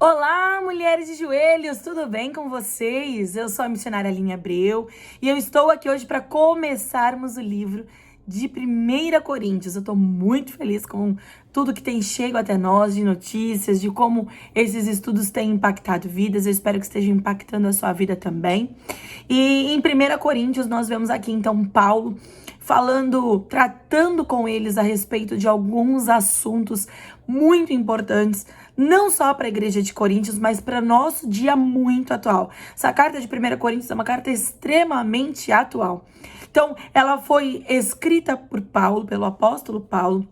Olá, mulheres de joelhos, tudo bem com vocês? Eu sou a missionária Aline Abreu e eu estou aqui hoje para começarmos o livro de 1 Coríntios. Eu estou muito feliz com tudo que tem chego até nós, de notícias, de como esses estudos têm impactado vidas. Eu espero que esteja impactando a sua vida também. E em 1 Coríntios nós vemos aqui então Paulo tratando com eles a respeito de alguns assuntos muito importantes, não só para a igreja de Coríntios, mas para nosso dia muito atual. Essa carta de 1 Coríntios é uma carta extremamente atual. Então, ela foi escrita por Paulo, pelo apóstolo Paulo.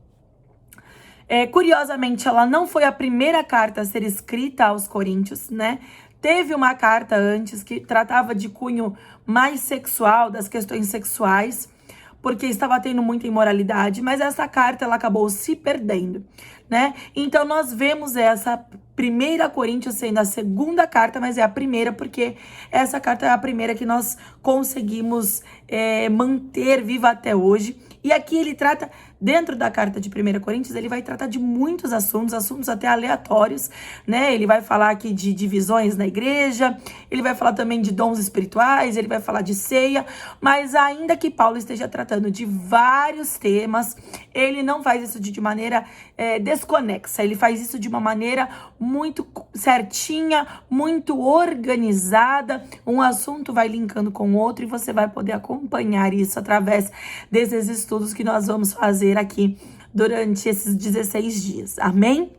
Curiosamente, ela não foi a primeira carta a ser escrita aos Coríntios, né? Teve uma carta antes que tratava de cunho mais sexual, das questões sexuais, porque estava tendo muita imoralidade, mas essa carta ela acabou se perdendo, né? Então nós vemos essa 1 Coríntios sendo a segunda carta, mas é a primeira porque essa carta é a primeira que nós conseguimos manter viva até hoje. E aqui ele trata, dentro da carta de 1 Coríntios, ele vai tratar de muitos assuntos até aleatórios, né? Ele vai falar aqui de divisões na igreja, ele vai falar também de dons espirituais, ele vai falar de ceia, mas ainda que Paulo esteja tratando de vários temas, ele não faz isso de maneira desconexa, ele faz isso de uma maneira muito certinha, muito organizada, um assunto vai linkando com o outro e você vai poder acompanhar isso através desses estudos que nós vamos fazer aqui durante esses 16 dias, amém?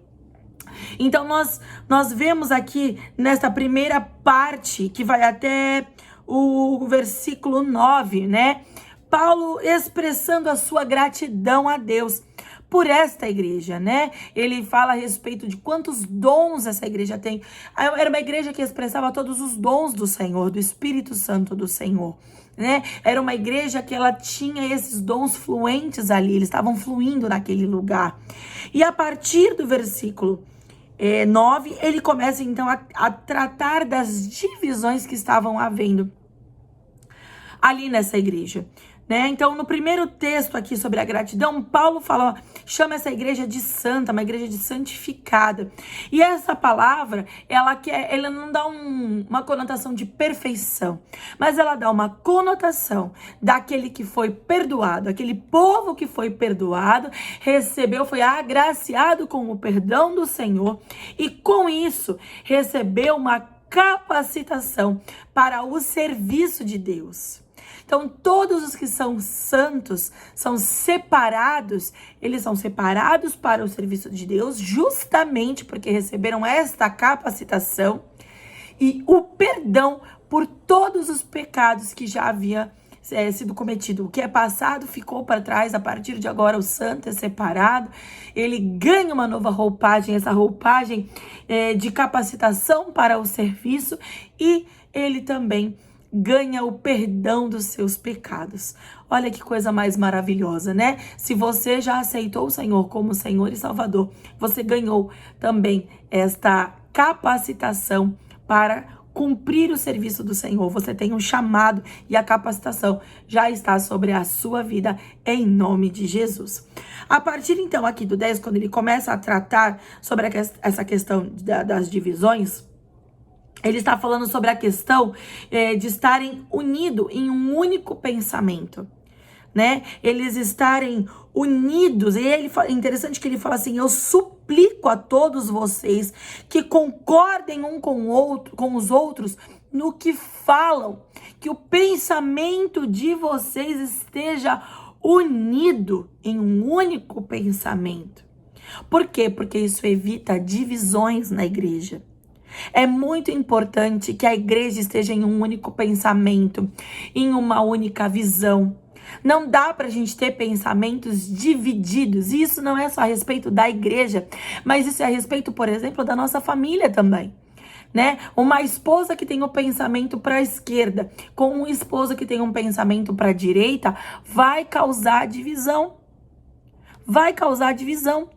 Então nós vemos aqui nessa primeira parte, que vai até o versículo 9, né? Paulo expressando a sua gratidão a Deus por esta igreja, né? Ele fala a respeito de quantos dons essa igreja tem. Era uma igreja que expressava todos os dons do Senhor, do Espírito Santo do Senhor, né? Era uma igreja que ela tinha esses dons fluentes ali, eles estavam fluindo naquele lugar. E a partir do versículo 9, ele começa então a tratar das divisões que estavam havendo ali nessa igreja, né? Então, no primeiro texto aqui sobre a gratidão, Paulo chama essa igreja de santa, uma igreja de santificada. E essa palavra, ela não dá uma conotação de perfeição, mas ela dá uma conotação daquele que foi perdoado, aquele povo que foi perdoado, foi agraciado com o perdão do Senhor e com isso recebeu uma capacitação para o serviço de Deus. Então, todos os que são santos, são separados, eles são separados para o serviço de Deus, justamente porque receberam esta capacitação e o perdão por todos os pecados que já havia sido cometido. O que é passado ficou para trás, a partir de agora o santo é separado, ele ganha uma nova roupagem, essa roupagem de capacitação para o serviço, e ele também ganha o perdão dos seus pecados. Olha que coisa mais maravilhosa, né? Se você já aceitou o Senhor como Senhor e Salvador, você ganhou também esta capacitação para cumprir o serviço do Senhor. Você tem um chamado e a capacitação já está sobre a sua vida, em nome de Jesus. A partir então aqui do 10, quando ele começa a tratar sobre essa questão das divisões, ele está falando sobre a questão de estarem unidos em um único pensamento, né? Eles estarem unidos. E interessante que ele fala assim: eu suplico a todos vocês que concordem um com os outros no que falam, que o pensamento de vocês esteja unido em um único pensamento. Por quê? Porque isso evita divisões na igreja. É muito importante que a igreja esteja em um único pensamento, em uma única visão. Não dá pra gente ter pensamentos divididos. E isso não é só a respeito da igreja, mas isso é a respeito, por exemplo, da nossa família também, né? Uma esposa que tem um pensamento para a esquerda com um esposo que tem um pensamento para a direita vai causar divisão. Vai causar divisão.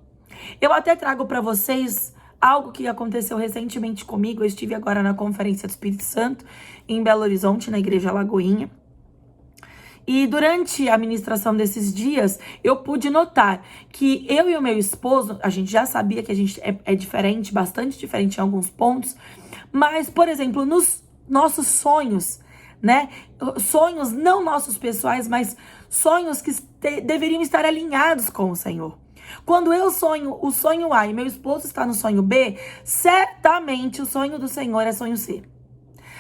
Eu até trago para vocês algo que aconteceu recentemente comigo. Eu estive agora na Conferência do Espírito Santo, em Belo Horizonte, na Igreja Lagoinha. E durante a ministração desses dias, eu pude notar que eu e o meu esposo, a gente já sabia que a gente é diferente, bastante diferente em alguns pontos, mas, por exemplo, nos nossos sonhos, né? Sonhos não nossos pessoais, mas sonhos que deveriam estar alinhados com o Senhor. Quando eu sonho o sonho A e meu esposo está no sonho B, certamente o sonho do Senhor é sonho C.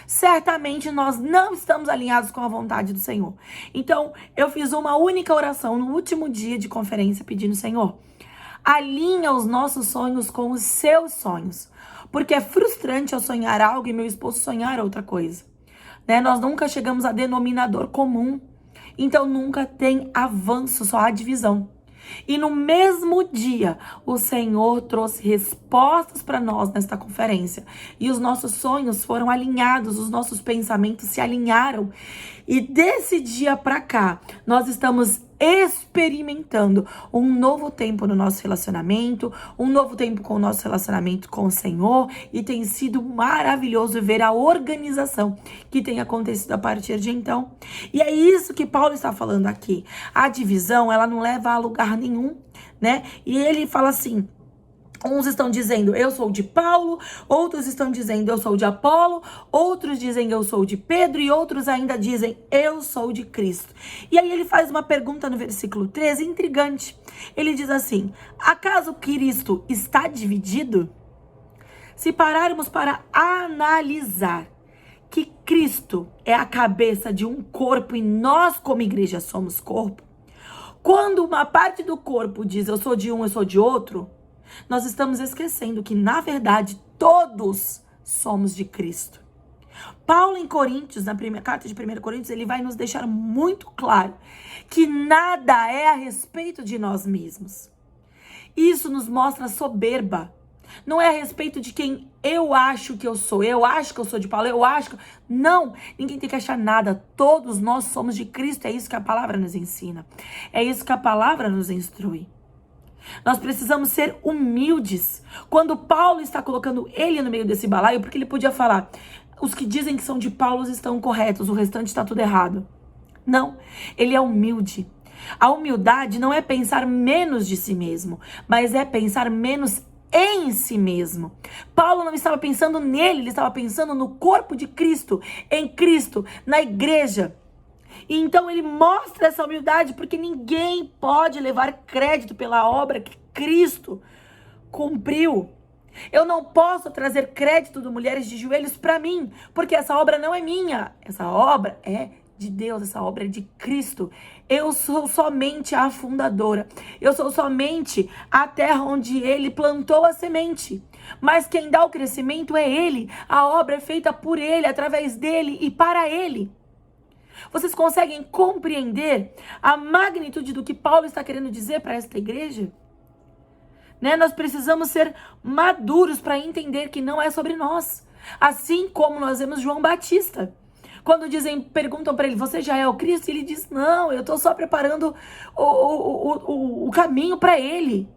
Certamente nós não estamos alinhados com a vontade do Senhor. Então, eu fiz uma única oração no último dia de conferência pedindo, Senhor, alinha os nossos sonhos com os seus sonhos. Porque é frustrante eu sonhar algo e meu esposo sonhar outra coisa. Né? Nós nunca chegamos a denominador comum. Então, nunca tem avanço, só há divisão. E no mesmo dia, o Senhor trouxe respostas para nós nesta conferência. E os nossos sonhos foram alinhados, os nossos pensamentos se alinharam. E desse dia para cá, nós estamos experimentando um novo tempo no nosso relacionamento, um novo tempo com o nosso relacionamento com o Senhor, e tem sido maravilhoso ver a organização que tem acontecido a partir de então. E é isso que Paulo está falando aqui. A divisão, ela não leva a lugar nenhum, né? E ele fala assim: uns estão dizendo, eu sou de Paulo, outros estão dizendo, eu sou de Apolo, outros dizem, eu sou de Pedro, e outros ainda dizem, eu sou de Cristo. E aí ele faz uma pergunta no versículo 13, intrigante. Ele diz assim: acaso Cristo está dividido? Se pararmos para analisar que Cristo é a cabeça de um corpo e nós como igreja somos corpo, quando uma parte do corpo diz, eu sou de um, eu sou de outro, nós estamos esquecendo que, na verdade, todos somos de Cristo. Paulo, em Coríntios, na carta de 1 Coríntios, ele vai nos deixar muito claro que nada é a respeito de nós mesmos. Isso nos mostra soberba. Não é a respeito de quem eu acho que eu sou. Eu acho que eu sou de Paulo, eu acho que... Não, ninguém tem que achar nada. Todos nós somos de Cristo. É isso que a palavra nos ensina. É isso que a palavra nos instrui. Nós precisamos ser humildes. Quando Paulo está colocando ele no meio desse balaio, porque ele podia falar, os que dizem que são de Paulo estão corretos, o restante está tudo errado. Não, ele é humilde. A humildade não é pensar menos de si mesmo, mas é pensar menos em si mesmo. Paulo não estava pensando nele, ele estava pensando no corpo de Cristo, em Cristo, na igreja. E então ele mostra essa humildade, porque ninguém pode levar crédito pela obra que Cristo cumpriu. Eu não posso trazer crédito de Mulheres de Joelhos para mim, porque essa obra não é minha. Essa obra é de Deus, essa obra é de Cristo. Eu sou somente a fundadora. Eu sou somente a terra onde Ele plantou a semente. Mas quem dá o crescimento é Ele. A obra é feita por Ele, através dEle e para Ele. Vocês conseguem compreender a magnitude do que Paulo está querendo dizer para esta igreja? Né? Nós precisamos ser maduros para entender que não é sobre nós. Assim como nós vemos João Batista. Quando perguntam para ele, você já é o Cristo? Ele diz, não, eu estou só preparando o caminho para ele.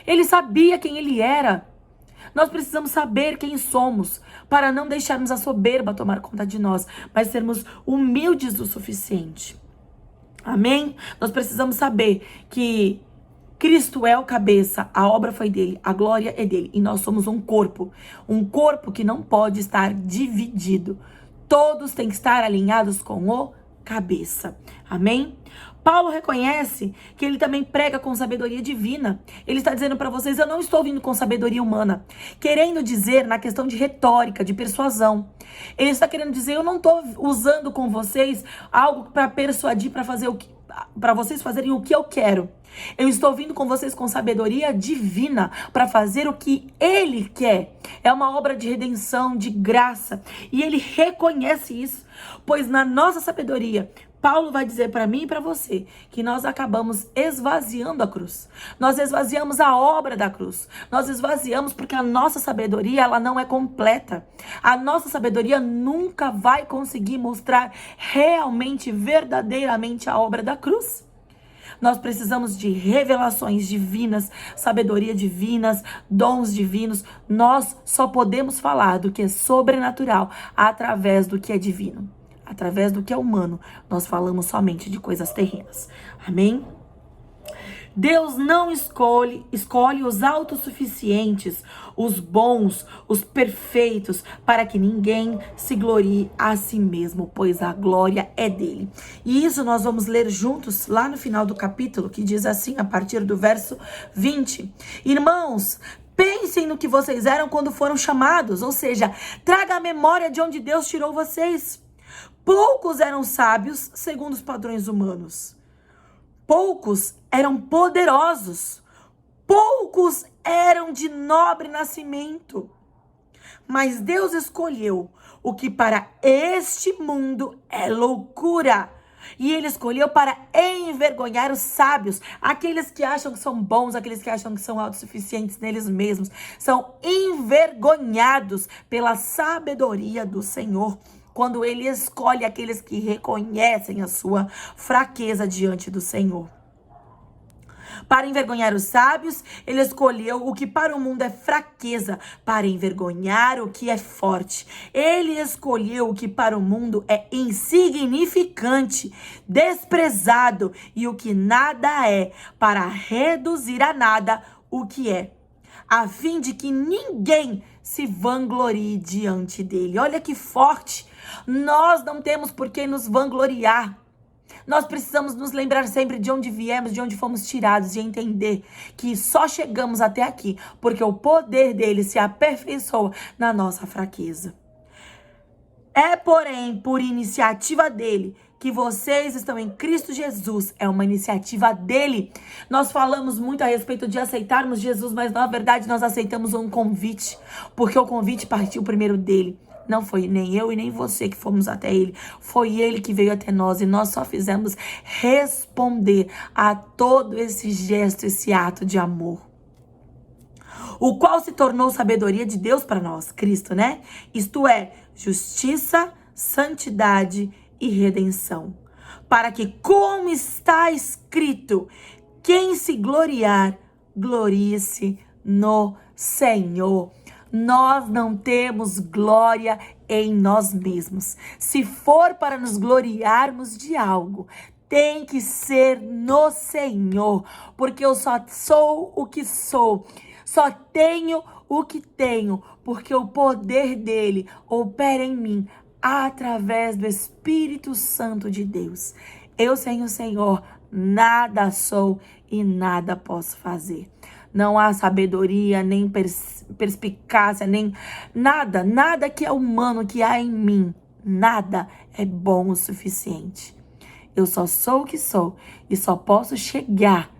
Ele sabia quem ele era. Nós precisamos saber quem somos, para não deixarmos a soberba tomar conta de nós, mas sermos humildes o suficiente. Amém? Nós precisamos saber que Cristo é o cabeça, a obra foi dele, a glória é dele, e nós somos um corpo que não pode estar dividido. Todos têm que estar alinhados com o cabeça. Amém? Paulo reconhece que ele também prega com sabedoria divina. Ele está dizendo para vocês, eu não estou vindo com sabedoria humana. Querendo dizer, na questão de retórica, de persuasão. Ele está querendo dizer, eu não estou usando com vocês algo para persuadir, para vocês fazerem o que eu quero. Eu estou vindo com vocês com sabedoria divina para fazer o que Ele quer. É uma obra de redenção, de graça. E Ele reconhece isso. Pois na nossa sabedoria, Paulo vai dizer para mim e para você que nós acabamos esvaziando a cruz. Nós esvaziamos a obra da cruz. Nós esvaziamos porque a nossa sabedoria, ela não é completa. A nossa sabedoria nunca vai conseguir mostrar realmente, verdadeiramente a obra da cruz. Nós precisamos de revelações divinas, sabedoria divinas, dons divinos. Nós só podemos falar do que é sobrenatural através do que é divino. através do que é humano, nós falamos somente de coisas terrenas. Amém? Deus não escolhe os autossuficientes, os bons, os perfeitos, para que ninguém se glorie a si mesmo, pois a glória é dele. E isso nós vamos ler juntos lá no final do capítulo, que diz assim, a partir do verso 20. Irmãos, pensem no que vocês eram quando foram chamados, ou seja, traga a memória de onde Deus tirou vocês. Poucos eram sábios segundo os padrões humanos. Poucos eram poderosos, poucos eram de nobre nascimento. Mas Deus escolheu o que para este mundo é loucura. E Ele escolheu para envergonhar os sábios, aqueles que acham que são bons, aqueles que acham que são autossuficientes neles mesmos. São envergonhados pela sabedoria do Senhor, quando Ele escolhe aqueles que reconhecem a sua fraqueza diante do Senhor. Para envergonhar os sábios, Ele escolheu o que para o mundo é fraqueza, para envergonhar o que é forte. Ele escolheu o que para o mundo é insignificante, desprezado e o que nada é, para reduzir a nada o que é, a fim de que ninguém se vanglorie diante dele. Olha que forte! Nós não temos por que nos vangloriar. Nós precisamos nos lembrar sempre de onde viemos, de onde fomos tirados e entender que só chegamos até aqui porque o poder dele se aperfeiçoa na nossa fraqueza. É, porém, por iniciativa dele que vocês estão em Cristo Jesus. É uma iniciativa dele. Nós falamos muito a respeito de aceitarmos Jesus, mas na verdade nós aceitamos um convite, porque o convite partiu primeiro dele. Não foi nem eu e nem você que fomos até ele. Foi ele que veio até nós e nós só fizemos responder a todo esse gesto, esse ato de amor. O qual se tornou sabedoria de Deus para nós, Cristo, né? Isto é, justiça, santidade e redenção. Para que, como está escrito, quem se gloriar, glorie-se no Senhor. Nós não temos glória em nós mesmos. Se for para nos gloriarmos de algo, tem que ser no Senhor, porque eu só sou o que sou, só tenho o que tenho, porque o poder dele opera em mim através do Espírito Santo de Deus. Eu sem o Senhor nada sou e nada posso fazer. Não há sabedoria, nem perspicácia, nem nada que é humano que há em mim. Nada é bom o suficiente. Eu só sou o que sou e só posso chegar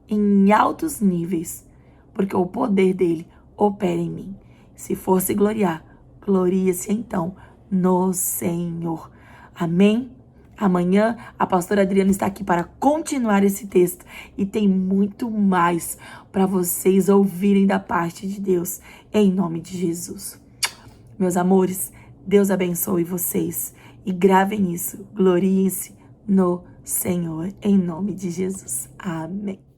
em altos níveis, porque o poder dele opera em mim. Se for se gloriar, glorie-se então no Senhor. Amém? Amanhã a pastora Adriana está aqui para continuar esse texto e tem muito mais para vocês ouvirem da parte de Deus, em nome de Jesus. Meus amores, Deus abençoe vocês e gravem isso, gloriem-se no Senhor, em nome de Jesus. Amém.